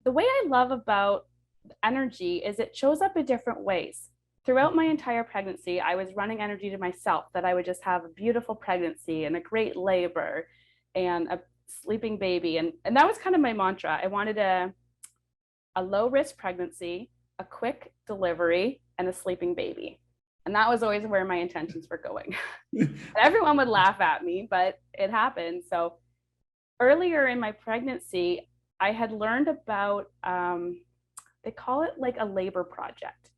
the way I love about energy is it shows up in different ways. Throughout my entire pregnancy, I was running energy to myself that I would just have a beautiful pregnancy and a great labor and a sleeping baby. And that was kind of my mantra. I wanted a low risk pregnancy, a quick delivery, and a sleeping baby. And that was always where my intentions were going. And everyone would laugh at me, but it happened. So earlier in my pregnancy, I had learned about, they call it like a labor project.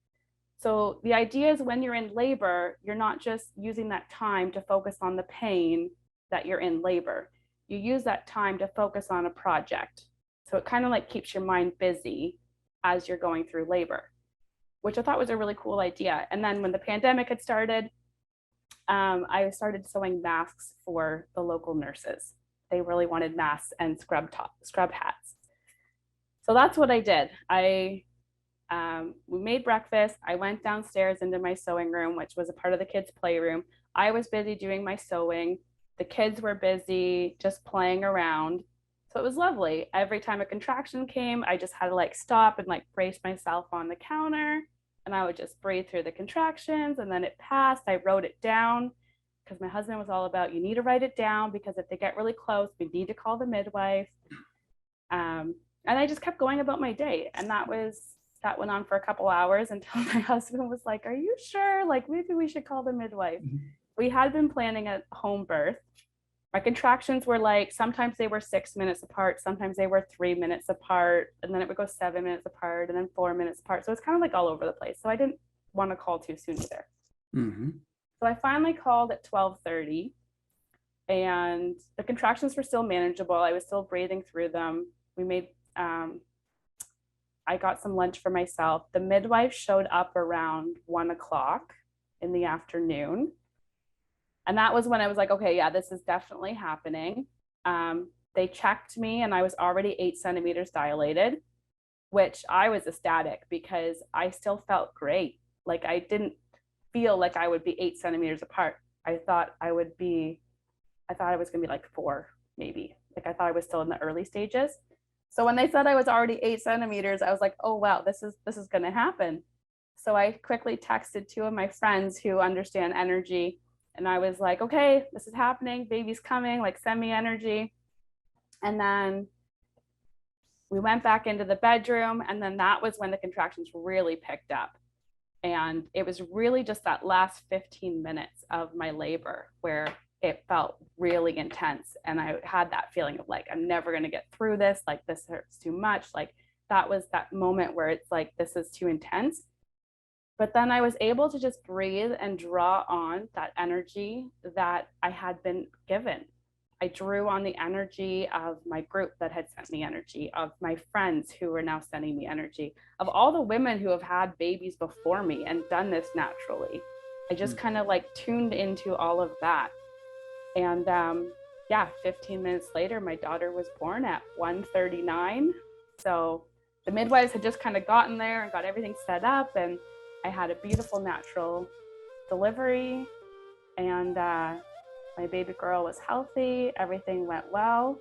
So the idea is when you're in labor, you're not just using that time to focus on the pain that you're in labor. You use that time to focus on a project. So it kind of like keeps your mind busy as you're going through labor, which I thought was a really cool idea. And then when the pandemic had started, I started sewing masks for the local nurses. They really wanted masks and scrub hats. So that's what I did. We made breakfast. I went downstairs into my sewing room, which was a part of the kids' playroom. I was busy doing my sewing. The kids were busy just playing around. So it was lovely. Every time a contraction came, I just had to like stop and like brace myself on the counter. And I would just breathe through the contractions, and then it passed. I wrote it down because my husband was all about, you need to write it down because if they get really close, we need to call the midwife. And I just kept going about my day. And that went on for a couple hours until my husband was like, are you sure? Like, maybe we should call the midwife. We had been planning a home birth. My contractions were like, sometimes they were 6 minutes apart, sometimes they were 3 minutes apart, and then it would go 7 minutes apart, and then 4 minutes apart. So it's kind of like all over the place. So I didn't want to call too soon either. Mm-hmm. So I finally called at 12:30, and the contractions were still manageable. I was still breathing through them. I got some lunch for myself. The midwife showed up around 1 o'clock in the afternoon. And that was when I was like, okay, yeah, this is definitely happening. They checked me and I was already 8 centimeters dilated, which I was ecstatic because I still felt great. Like I didn't feel like I would be 8 centimeters apart. I thought I was going to be like 4, maybe. Like I thought I was still in the early stages. So when they said I was already 8 centimeters, I was like, oh, wow, this is going to happen. So I quickly texted 2 of my friends who understand energy. And I was like, okay, this is happening. Baby's coming. Like, send me energy. And then we went back into the bedroom. And then that was when the contractions really picked up. And it was really just that last 15 minutes of my labor where it felt really intense. And I had that feeling of like, I'm never going to get through this. Like, this hurts too much. Like, that was that moment where it's like, this is too intense. But then I was able to just breathe and draw on that energy that I had been given. I drew on the energy of my group that had sent me energy, of my friends who were now sending me energy, of all the women who have had babies before me and done this naturally. I just kind of like tuned into all of that. And 15 minutes later, my daughter was born at 1:39. So the midwives had just kind of gotten there and got everything set up, and I had a beautiful natural delivery, and my baby girl was healthy. Everything went well.